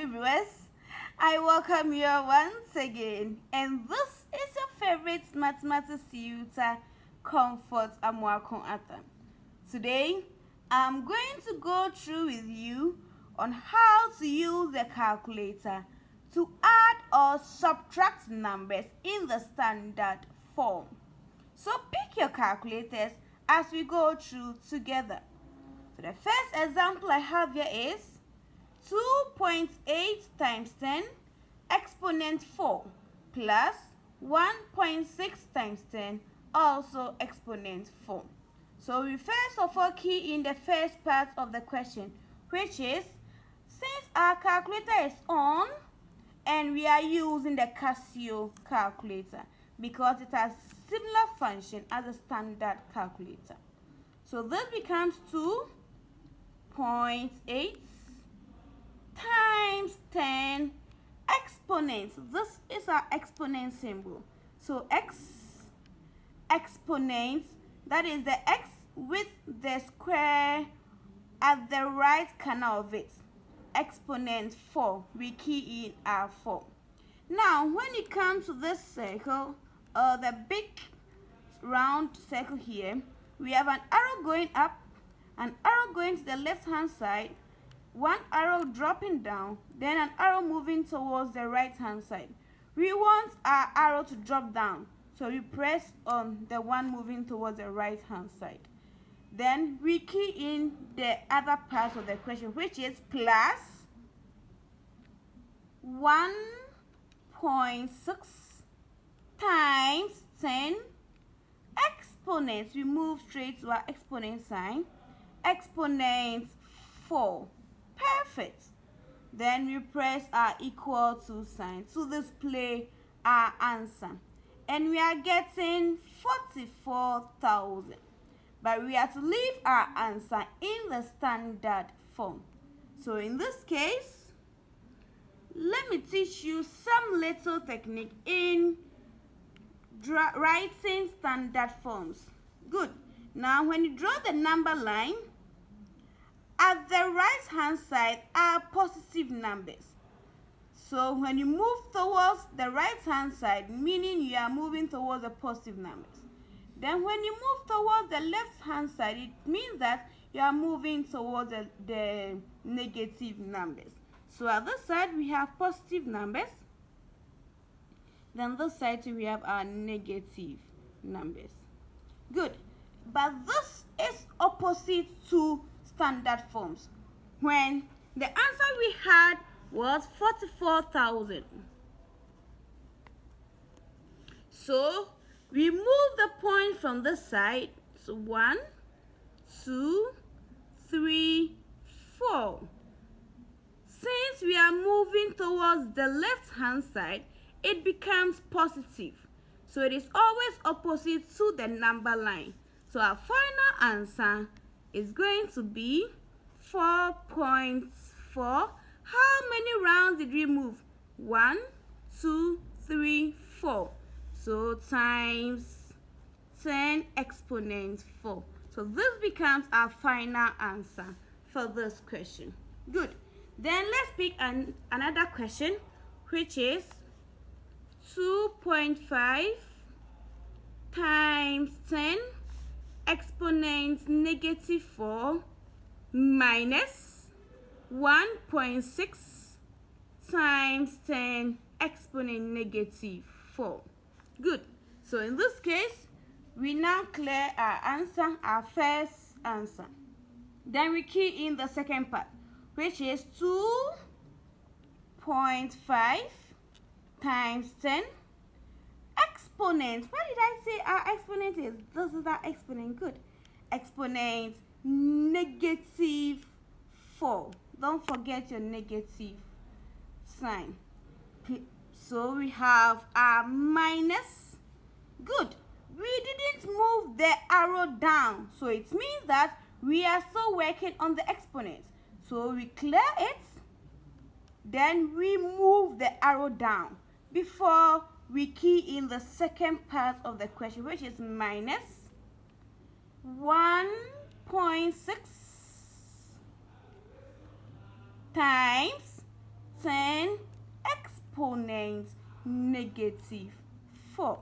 lovely viewers. I welcome you once again, and this is your favorite mathematics tutor, Comfort Amuakon Atam. Today, I'm going to go through with you on how to use the calculator to add or subtract numbers in the standard form. So pick your calculators as we go through together. So the first example I have here is 2.8 times 10 exponent 4 plus 1.6 times 10 also exponent 4. So we first of all key in the first part of the question, which is, since our calculator is on and we are using the Casio calculator because it has similar function as a standard calculator. So this becomes 2.8 times 10 exponents. This is our exponent symbol. So exponents, that is the x with the square at the right corner of it. Exponent 4, we key in our 4. Now when it comes to this circle, the big round circle here, we have an arrow going up, an arrow going to the left hand side, one arrow dropping down, then an arrow moving towards the right hand side. We want our arrow to drop down, so we press on the one moving towards the right hand side. Then we key in the other part of the question, which is plus 1.6 times 10 exponents. We move straight to our exponent sign, exponent 4. Perfect. Then we press our equal to sign to display our answer, and we are getting 44,000. But we have to leave our answer in the standard form. So in this case, let me teach you some little technique in writing standard forms. Good. Now when you draw the number line, at the right hand side are positive numbers. So when you move towards the right hand side, meaning you are moving towards the positive numbers. Then when you move towards the left hand side, it means that you are moving towards the negative numbers. So at this side we have positive numbers, then this side we have our negative numbers. Good. But this is opposite to standard forms, when the answer we had was 44,000. So we move the point from this side. So 1, 2, 3, 4. Since we are moving towards the left hand side, it becomes positive. So it is always opposite to the number line. So our final answer is going to be 4.4. How many rounds did we move? 1, 2, 3, 4. So times 10 exponent 4. So this becomes our final answer for this question. Good. Then let's pick another question, which is 2.5 times 10 exponent negative 4 minus 1.6 times 10 exponent negative 4. Good. So in this case, we now clear our answer, our first answer. Then we key in the second part, which is 2.5 times 10 exponent. What did I say our exponent is? This is our exponent. Good. Exponent negative 4. Don't forget your negative sign. So we have our minus. Good. We didn't move the arrow down, so it means that we are still working on the exponent. So we clear it, then we move the arrow down before we key in the second part of the question, which is minus 1.6 times 10 exponent negative 4.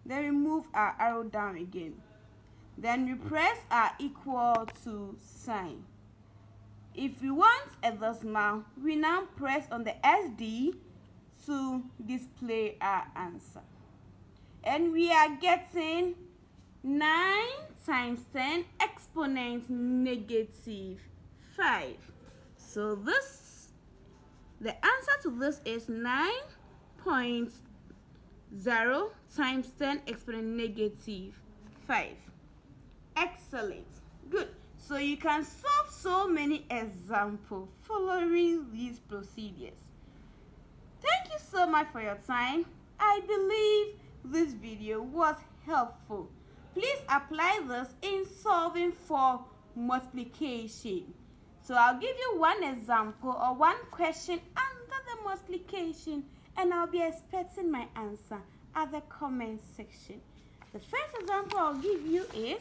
Then we move our arrow down again. Then we press our equal to sign. If we want a decimal, we now press on the SD to display our answer. And we are getting 9 times 10 exponent negative 5. So the answer to this is 9.0 times 10 exponent negative 5. Excellent. Good. So you can solve so many examples following these procedures. Thank you so much for your time. I believe this video was helpful. Please apply this in solving for multiplication. So I'll give you one example or one question under the multiplication, and I'll be expecting my answer at the comment section. The first example I'll give you is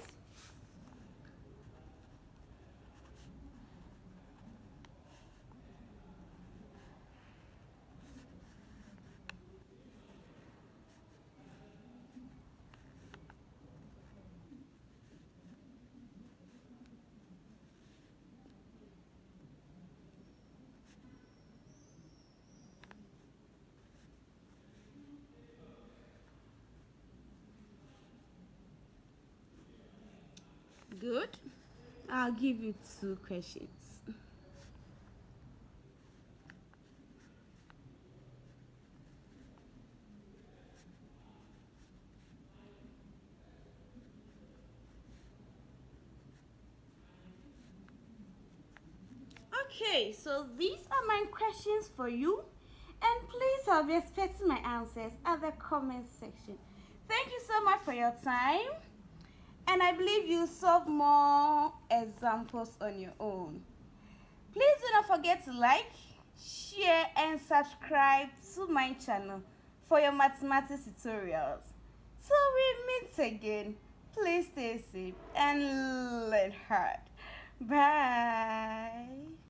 good. I'll give you 2 questions. Okay, so these are my questions for you, and please I'll be expecting my answers at the comment section. Thank you so much for your time, and I believe you solve more examples on your own. Please do not forget to like, share, and subscribe to my channel for your mathematics tutorials. Till we meet again, please stay safe and learn hard. Bye.